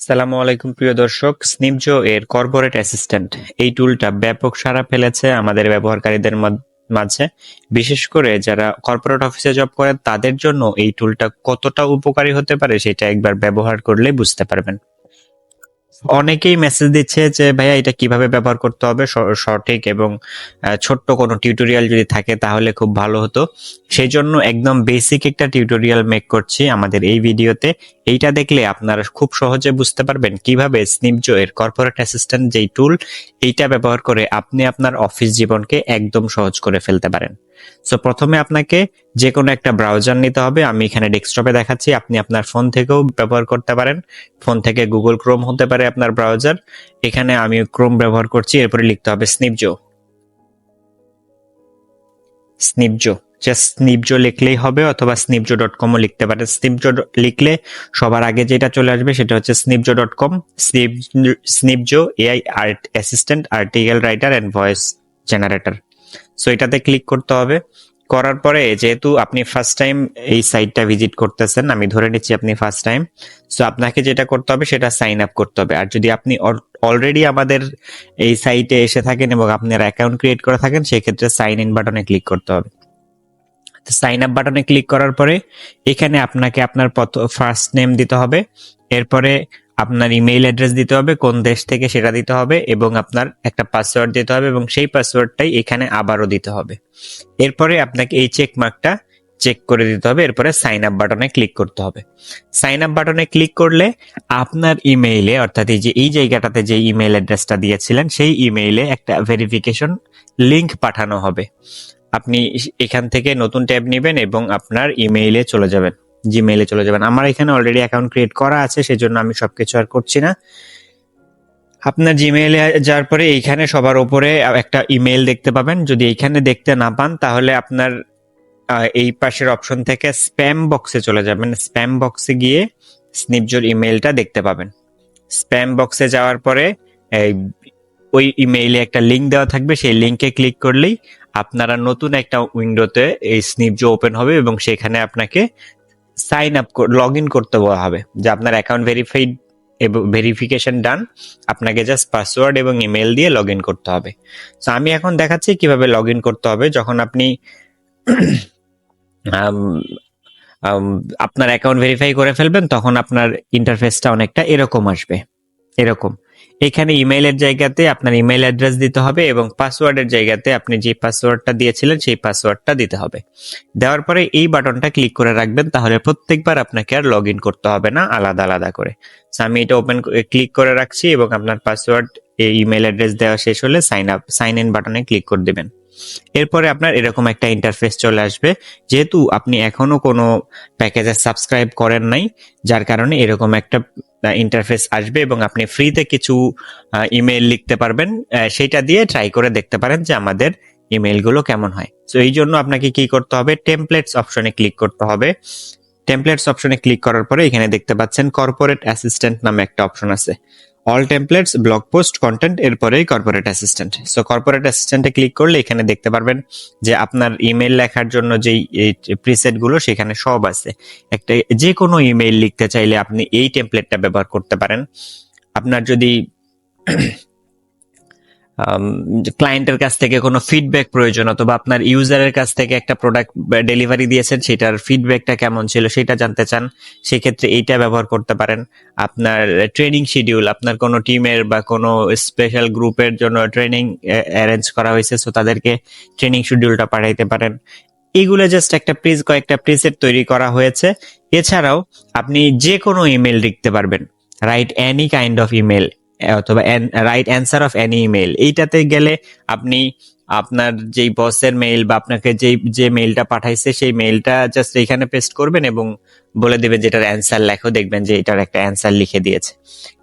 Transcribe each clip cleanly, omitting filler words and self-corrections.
আসসালামু আলাইকুম প্রিয় দর্শক, স্নিপজো এর কর্পোরেট অ্যাসিস্ট্যান্ট এই টুলটা ব্যাপক সাড়া ফেলেছে আমাদের ব্যবহারকারীদের মাঝে। বিশেষ করে যারা কর্পোরেট অফিসে জব করে তাদের জন্য এই টুলটা কতটা উপকারী হতে পারে সেটা একবার ব্যবহার করলে বুঝতে পারবেন। অনেকেই মেসেজ দিচ্ছে যে ভাইয়া এটা কিভাবে ব্যবহার করতে হবে, সঠিক এবং ছোট্ট কোনো টিউটোরিয়াল যদি থাকে তাহলে খুব ভালো হতো। সেই জন্য একদম বেসিক একটা টিউটোরিয়াল মেক করছি আমাদের এই ভিডিওতে। এইটা দেখলে আপনারা খুব সহজে বুঝতে পারবেন কিভাবে স্নিপজো এর কর্পোরেট অ্যাসিস্ট্যান্ট যেই টুল, এইটা ব্যবহার করে আপনি আপনার অফিস জীবনকে একদম সহজ করে ফেলতে পারেন। সো প্রথমে আপনাকে যে কোনো একটা ব্রাউজার নিতে হবে। আমি এখানে ডেস্কটপে দেখাচ্ছি, আপনি আপনার ফোন থেকেও ব্যবহার করতে পারেন। ফোন থেকে গুগল ক্রোম হতে পারে আপনার ব্রাউজার। এখানে আমি ক্রোম ব্যবহার করছি। এরপরে লিখতে হবে স্নিপজো। স্নিপজো জাস্ট স্নিপজো লিখলেই হবে, অথবা snipjo.com-ও লিখতে পারেন। স্নিপজো লিখলে সবার আগে যেটা চলে আসবে সেটা হচ্ছে snipjo.com। Snipjo AI art assistant, article writer and voice generator. So এটাতে ক্লিক করতে হবে। করার পরে যেহেতু আপনি ফার্স্ট টাইম এই সাইটটা ভিজিট করতেছেন, আমি ধরে নিচ্ছি আপনি ফার্স্ট টাইম, সো আপনাকে যেটা করতে হবে সেটা সাইন আপ করতে হবে। আর যদি আপনি অলরেডি আমাদের এই সাইটে এসে থাকেন এবং আপনার অ্যাকাউন্ট ক্রিয়েট করে থাকেন, সেক্ষেত্রে সাইন ইন বাটনে ক্লিক করতে হবে। সাইন আপ বাটনে ক্লিক করার পরে এখানে আপনাকে আপনার ফার্স্ট নেম দিতে হবে, এরপরে আপনার ইমেইল অ্যাড্রেস দিতে হবে, কোন দেশ থেকে সেটা দিতে হবে, এবং আপনার একটা পাসওয়ার্ড দিতে হবে, এবং সেই পাসওয়ার্ডটাই এখানে আবারও দিতে হবে। এরপরে আপনাকে এই চেক মার্কটা চেক করে দিতে হবে। এরপরে সাইন আপ বাটনে ক্লিক করতে হবে। সাইন আপ বাটনে ক্লিক করলে আপনার ইমেইলে, অর্থাৎ এই জায়গাটাতে যে ইমেইল অ্যাড্রেসটা দিয়েছিলেন সেই ইমেইলে একটা ভেরিফিকেশন লিংক পাঠানো হবে। আপনি এখান থেকে নতুন ট্যাব নেবেন এবং আপনার ইমেইলে চলে যাবেন, জিমেইলে চলে যাবেন। আমার এখানে অলরেডি অ্যাকাউন্ট ক্রিয়েট করা আছে, সেজন্য আমি সবকিছু আর করছি না। আপনার জিমেইলে যাওয়ার পরে এইখানে সবার উপরে একটা ইমেইল দেখতে পাবেন। যদি এইখানে দেখতে না পান তাহলে আপনার এই পাশের অপশন থেকে স্প্যাম বক্সে চলে যাবেন। স্প্যাম বক্সে গিয়ে স্নিপজোর ইমেইলটা দেখতে পাবেন। স্প্যাম বক্সে যাওয়ার পরে ওই ইমেইলে একটা লিংক দেওয়া থাকবে, সেই লিংকে ক্লিক করলেই আপনারা নতুন একটা উইন্ডোতে এই স্নিপজো ওপেন হবে এবং সেখানে আপনাকে সাইন আপ লগ ইন করতে বলা হবে যে আপনার অ্যাকাউন্ট ভেরিফিকেশন ডান, আপনাকে জাস্ট পাসওয়ার্ড এবং ইমেল দিয়ে লগ ইন করতে হবে। সো আমি এখন দেখাচ্ছি কিভাবে লগ ইন করতে হবে। যখন আপনি আপনার অ্যাকাউন্ট ভেরিফাই করে ফেলবেন তখন আপনার ইন্টারফেসটা অনেকটা এরকম আসবে। এরকম এখানে ইমেইলের জায়গাতে আপনার ইমেইল অ্যাড্রেস দিতে হবে এবং পাসওয়ার্ডের জায়গাতে আপনি যে পাসওয়ার্ডটা দিয়েছিলেন সেই পাসওয়ার্ডটা দিতে হবে। দেওয়ার পরে এই বাটনটা ক্লিক করে রাখবেন, তাহলে প্রত্যেকবার আপনাকে আর লগ ইন করতে হবে না আলাদা আলাদা করে। আমি এটা ক্লিক করে রাখছি এবং আপনার পাসওয়ার্ড এই ইমেইল অ্যাড্রেস দেওয়া শেষ হলে সাইন ইন বাটনে ক্লিক করে দিবেন। এরপরে আপনার এরকম একটা ইন্টারফেস চলে আসবে। যেহেতু আপনি এখনো কোনো প্যাকেজে সাবস্ক্রাইব করেন নাই, যার কারণে এরকম একটা ইন্টারফেস আসবে এবং আপনি ফ্রিতে কিছু ইমেল লিখতে পারবেন। সেটা দিয়ে ট্রাই করে দেখতে পারেন যে আমাদের ইমেলগুলো কেমন হয়। সো এই জন্য আপনাকে কি করতে হবে, টেমপ্লেটস অপশনে ক্লিক করতে হবে। টেমপ্লেটস অপশনে ক্লিক করার পরে এখানে দেখতে পাচ্ছেন কর্পোরেট অ্যাসিস্ট্যান্ট নামে একটা অপশন আছে। All templates, blog post, content, এরপরেই কর্পোরেট অ্যাসিস্ট্যান্ট। সো কর্পোরেট অ্যাসিস্ট্যান্টে ক্লিক করলে এখানে দেখতে পারবেন যে আপনার ইমেল লেখার জন্য যেই প্রিসেট গুলো সেখানে সব আছে। একটা যে কোনো ইমেল লিখতে চাইলে আপনি এই টেমপ্লেটটা ব্যবহার করতে পারেন। আপনার যদি ক্লায়েন্টের কাছ থেকে কোনো ফিডব্যাক প্রয়োজন, অথবা আপনার ইউজারের কাছ থেকে একটা প্রোডাক্ট ডেলিভারি দিয়েছেন সেটার ফিডব্যাকটা কেমন ছিল সেটা জানতে চান, সেক্ষেত্রে এইটা ব্যবহার করতে পারেন। আপনার ট্রেনিং শিডিউল, আপনার কোনো টিমের বা কোনো স্পেশাল গ্রুপের জন্য ট্রেনিং অ্যারেঞ্জ করা হয়েছে, সো তাদেরকে ট্রেনিং শিডিউলটা পাঠাইতে পারেন। এইগুলো জাস্ট কয়েকটা প্রিসেট তৈরি করা হয়েছে। এছাড়াও আপনি যে কোনো ইমেল লিখতে পারবেন, write any kind of email, অথবা write answer of any email. এইটাতে গেলে আপনি আপনার যেই বসের মেইল বা আপনাকে যে মেইলটা পাঠাইছে সেই মেইলটা জাস্ট এখানে পেস্ট করবেন এবং বলে দিবেন যে এটার অ্যান্সার লেখো, দেখবেন যে এটার একটা অ্যান্সার লিখে দিয়েছে।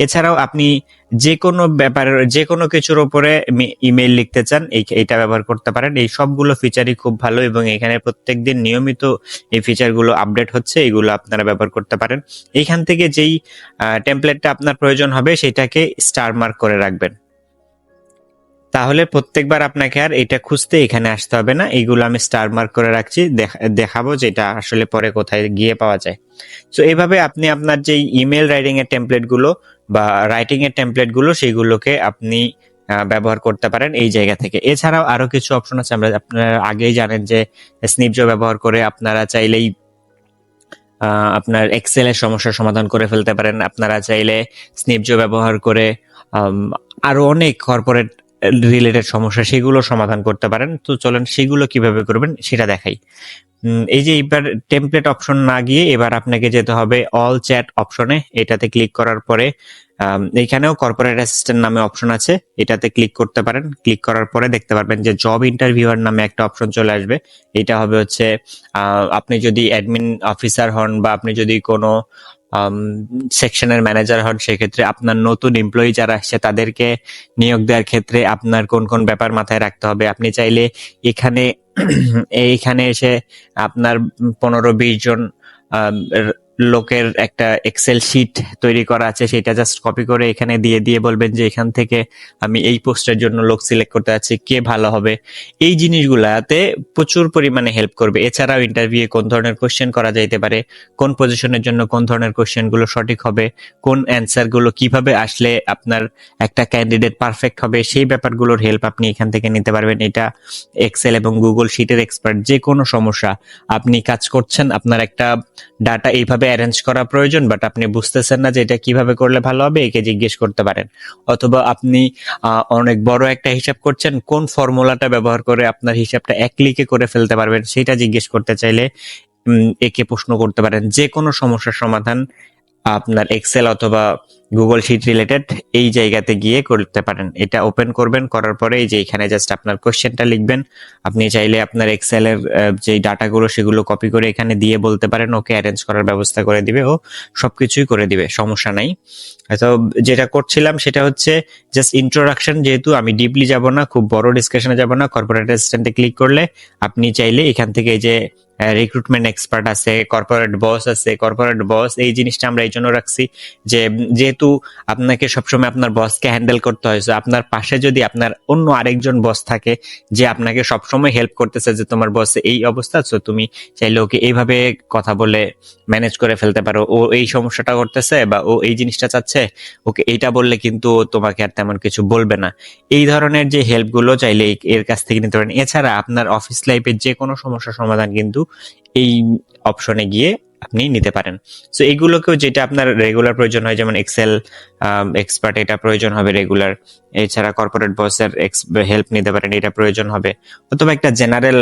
এছাড়াও আপনি যে কোনো ব্যাপারে যে কোনো কিছুর উপরে ইমেল লিখতে চান এইটা ব্যবহার করতে পারেন। এই সবগুলো ফিচারই খুব ভালো এবং এখানে প্রত্যেকদিন নিয়মিত এই ফিচারগুলো আপডেট হচ্ছে, এগুলো আপনারা ব্যবহার করতে পারেন। এইখান থেকে যেই টেমপ্লেটটা আপনার প্রয়োজন হবে সেটাকে স্টার মার্ক করে রাখবেন, তাহলে প্রত্যেকবার আপনাকে আর এটা খুঁজতে এখানে আসতে হবে না। এইগুলো আমি স্টার মার্ক করে রাখছি, দেখাবো যেটা আসলে পরে কোথায় গিয়ে পাওয়া যায়। সো এইভাবে আপনি আপনার যে ইমেল রাইটিং এর টেমপ্লেট গুলো বা রাইটিং এর টেমপ্লেট গুলো সেইগুলোকে আপনি ব্যবহার করতে পারেন এই জায়গা থেকে। এছাড়াও আরো কিছু অপশন আছে, আপনারা আগেই জানেন যে স্নিপজো ব্যবহার করে আপনারা চাইলেই আপনার এক্সেলের সমস্যার সমাধান করে ফেলতে পারেন। আপনারা চাইলে স্নিপজো ব্যবহার করে আরো অনেক কর্পোরেট রিলেটেড সমস্যা সেগুলো সমাধান করতে পারেন। তো চলেন সেগুলো কিভাবে করবেন সেটা দেখাই। এই যে এবার টেমপ্লেট অপশন না গিয়ে এবার আপনাকে যেতে হবে অল চ্যাট অপশনে। এটাতে ক্লিক করার পরে এইখানেও কর্পোরেট অ্যাসিস্ট্যান্ট নামে অপশন আছে, এটাতে ক্লিক করতে পারেন। ক্লিক করার পরে দেখতে পারবেন যে জব ইন্টারভিউয়ার নামে একটা অপশন চলে আসবে। এটা হবে হচ্ছে আপনি যদি অ্যাডমিন অফিসার হন বা আপনি যদি কোনো সেকশনের ম্যানেজার হন, সেক্ষেত্রে আপনার নতুন এমপ্লয়ি যারা আসছে তাদেরকে নিয়োগ দেওয়ার ক্ষেত্রে আপনার কোন কোন ব্যাপার মাথায় রাখতে হবে। আপনি চাইলে এইখানে এসে আপনার 15-20 জন লোকের একটা এক্সেল শিট তৈরি করা আছে, সেটা জাস্ট কপি করে এখানে দিয়ে দিয়ে বলবেন যে এখান থেকে আমি এই পোস্টের জন্য লোক সিলেক্ট করতে যাচ্ছি, কে ভালো হবে। এই জিনিসগুলাতে প্রচুর পরিমাণে হেল্প করবে। এছাড়াও ইন্টারভিউ কোন ধরনের কোশ্চেন করা যাইতে পারে, কোন পজিশনের জন্য কোন ধরনের কোশ্চেন গুলো সঠিক হবে, কোন অ্যান্সার গুলো কিভাবে আসলে আপনার একটা ক্যান্ডিডেট পারফেক্ট হবে, সেই ব্যাপারগুলোর হেল্প আপনি এখান থেকে নিতে পারবেন। এটা এক্সেল এবং গুগল শিটের এক্সপার্ট। যে কোনো সমস্যা আপনি কাজ করছেন, আপনার একটা ডাটা এইভাবে অ্যারেঞ্জ করা প্রয়োজন বাট আপনি বুঝতেছেন না যে এটা কিভাবে করলে ভালো হবে, একে জিজ্ঞেস করতে পারেন। অথবা আপনি অনেক বড় একটা হিসাব করছেন, কোন ফর্মুলাটা ব্যবহার করে আপনার হিসাবটা এক ক্লিকে করে ফেলতে পারবেন সেটা জিজ্ঞেস করতে চাইলে একে প্রশ্ন করতে পারেন। যে কোনো সমস্যার সমাধান আপনার এক্সেল অথবা গুগল শিট রিলেটেড এই জায়গাতে গিয়ে করতে পারেন। এটা ওপেন করবেন, করার পরে এই যে এখানে জাস্ট আপনার কোশ্চেনটা লিখবেন। আপনি চাইলে আপনার এক্সেলের যে ডাটাগুলো সেগুলো কপি করে এখানে দিয়ে বলতে পারেন, ওকে অ্যারেঞ্জ করার ব্যবস্থা করে দিবে, ও সবকিছুই করে দিবে, সমস্যা নাই। তো যেটা করছিলাম সেটা হচ্ছে জাস্ট ইন্ট্রোডাকশন, যেহেতু আমি ডিপলি যাব না, খুব বড় ডিসকাশনে যাব না। কর্পোরেট অ্যাসিস্ট্যান্টে ক্লিক করলে আপনি চাইলে এখান থেকে এই যে রিক্রুটমেন্ট এক্সপার্ট আছে, কর্পোরেট বস আছে। কর্পোরেট বস এই জিনিসটা আমরা এই জন্য রাখছি যে যেহেতু আপনাকে সবসময় আপনার বসকে হ্যান্ডেল করতে হয়, আপনার পাশে যদি আপনার অন্য আরেকজন বস থাকে যে আপনাকে সবসময় হেল্প করতেছে, যে তোমার বস এই অবস্থা, তো তুমি চাইলে ওকে এইভাবে কথা বলে ম্যানেজ করে ফেলতে পারো, ও এই সমস্যাটা করতেছে বা ও এই জিনিসটা চাচ্ছে, ওকে এইটা বললে কিন্তু ও তোমাকে আর তেমন কিছু বলবে না। এই ধরনের যে হেল্পগুলো চাইলে এর কাছ থেকে নিতে পারেন। এছাড়া আপনার অফিস লাইফের যে কোনো সমস্যার সমাধান কিন্তু এই অপশনে গিয়ে আপনি নিতে পারেন। সো এইগুলোকেও, যেটা আপনার রেগুলার প্রয়োজন হয়, যেমন এক্সেল এক্সপার্ট, এটা প্রয়োজন হবে রেগুলার। এছাড়া কর্পোরেট বসের হেল্প নিতে পারেন, এটা প্রয়োজন হবে। অথবা একটা জেনারেল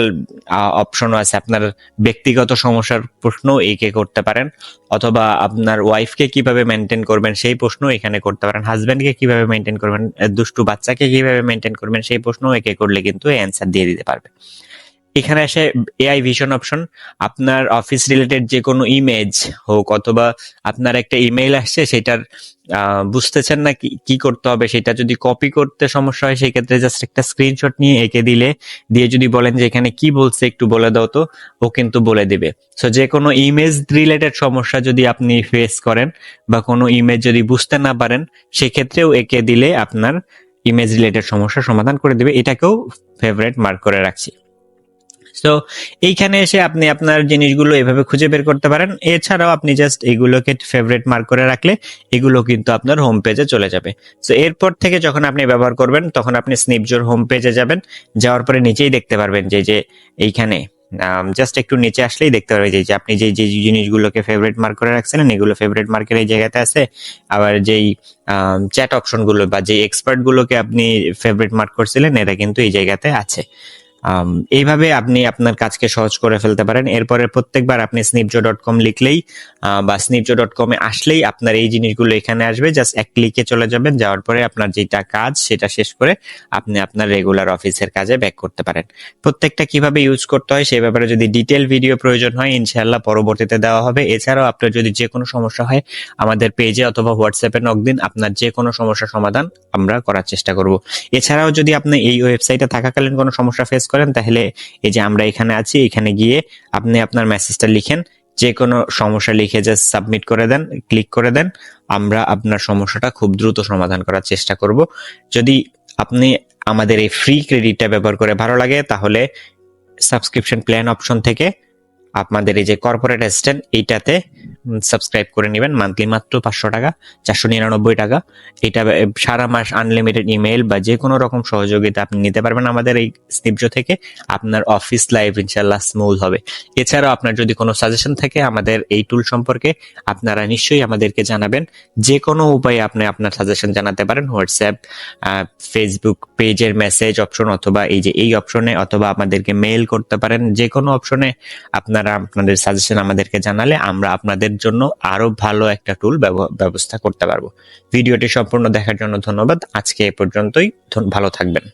অপশনও আছে, আপনার ব্যক্তিগত সমস্যার প্রশ্ন একে করতে পারেন। অথবা আপনার ওয়াইফকে কিভাবে মেনটেন করবেন সেই প্রশ্ন এখানে করতে পারেন। হাজব্যান্ডকে কিভাবে মেনটেন করবেন, দুষ্টু বাচ্চাকে কিভাবে মেনটেন করবেন সেই প্রশ্ন একে করলে কিন্তু অ্যান্সার দিয়ে দিতে পারবে। এখানে আসে এআই ভিশন অপশন। আপনার অফিস রিলেটেড যে কোনো ইমেজ হোক, অথবা আপনার একটা ইমেইল আসছে, সেটার বুঝতেছেন না কি করতে হবে, সেটা যদি কপি করতে সমস্যা হয়, সেই ক্ষেত্রে জাস্ট একটা স্ক্রিনশট নিয়ে এঁকে দিয়ে যদি বলেন যে এখানে কি বলছে একটু বলে দাও, তো ও কিন্তু বলে দিবে। সো যে কোনো ইমেজ রিলেটেড সমস্যা যদি আপনি ফেস করেন বা কোনো ইমেজ যদি বুঝতে না পারেন, সেক্ষেত্রেও এঁকে দিলে আপনার ইমেজ রিলেটেড সমস্যার সমাধান করে দিবে। এটাকেও ফেভারিট মার্ক করে রাখছি। তো এইখানে এসে আপনি আপনার জিনিসগুলো এভাবে খুঁজে বের করতে পারেন। এছাড়াও আপনি জাস্ট এগুলোকে ফেভারিট মার্ক করে রাখলে এগুলো কিন্তু আপনার হোম পেজে চলে যাবে। তো এরপর থেকে যখন আপনি ব্যবহার করবেন তখন আপনি স্নিপজোর হোম পেজে যাবেন। যাওয়ার পরে নিচেই দেখতে পারবেন যে এইখানে জাস্ট একটু নিচে আসলেই দেখতে পারবেন যে আপনি যে জিনিসগুলোকে ফেভারিট মার্ক করে রাখছিলেন এগুলো ফেভারিট মার্কের এই জায়গাতে আছে। আবার যেই চ্যাট অপশনগুলো বা যে এক্সপার্ট গুলোকে আপনি ফেভারিট মার্ক করছিলেন এরা কিন্তু এই জায়গাতে আছে। এইভাবে আপনি আপনার কাজকে সহজ করে ফেলতে পারেন। এরপরে প্রত্যেকবার আপনি snipzo.com লিখলেই বা snipzo.com-এ আসলেই আপনার এই জিনিসগুলো এখানে আসবে, জাস্ট এক ক্লিকে চলে যাবেন। যাওয়ার পরে আপনার যেটা কাজ সেটা শেষ করে আপনি আপনার রেগুলার অফিসের কাজে ব্যাক করতে পারেন। প্রত্যেকটা কিভাবে ইউজ করতে হয় সেই ব্যাপারে যদি ডিটেল ভিডিও প্রয়োজন হয় ইনশাআল্লাহ পরবর্তীতে দেওয়া হবে। এছাড়াও আপনার যদি যে কোনো সমস্যা হয় আমাদের পেজে অথবা হোয়াটসঅ্যাপে নক দিন, আপনার যে কোনো সমস্যার সমাধান আমরা করার চেষ্টা করব। এছাড়াও যদি আপনি এই ওয়েবসাইটে থাকাকালীন কোনো সমস্যা ফেস করেন তাহলে এই যে আমরা এখানে আছি, এখানে গিয়ে আপনি আপনার মেসেজটা লিখেন, যে কোনো সমস্যা লিখে জাস্ট সাবমিট করে দেন, ক্লিক করে দেন। আমরা আপনার সমস্যাটা খুব দ্রুত সমাধান করার চেষ্টা করব। যদি আপনি আমাদের এই ফ্রি ক্রেডিটটা ব্যবহার করে ভালো লাগে তাহলে সাবস্ক্রিপশন প্ল্যান অপশন থেকে আপনাদের এই যে কর্পোরেট অ্যাসিস্ট্যান্ট এইটাতে সাবস্ক্রাইব করে নেবেন, মান্থলি মাত্র 500 টাকা, 499 টাকা। এটা সারা মাস আনলিমিটেড ইমেল বা যে কোনো রকম সহযোগিতা আপনি নিতে পারবেন আমাদের এই স্নিপজো থেকে। আপনার অফিস লাইফ ইনশাল্লাহ স্মুথ হবে। এছাড়াও আপনার যদি কোনো সাজেশন থাকে আমাদের এই টুল সম্পর্কে, আপনারা নিশ্চয়ই আমাদেরকে জানাবেন। যে কোনো উপায়ে আপনি আপনার সাজেশন জানাতে পারেন, হোয়াটসঅ্যাপ, ফেসবুক পেজের মেসেজ অপশন, অথবা এই অপশনে, অথবা আমাদেরকে মেইল করতে পারেন। যে কোনো অপশনে আপনারা আপনাদের সাজেশন আমাদেরকে জানালে আমরা আপনাদের জন্য আরো ভালো একটা টুল ব্যবস্থা করতে পারবো। ভিডিওটি সম্পূর্ণ দেখার জন্য ধন্যবাদ। আজকে এ পর্যন্তই। ভালো থাকবেন।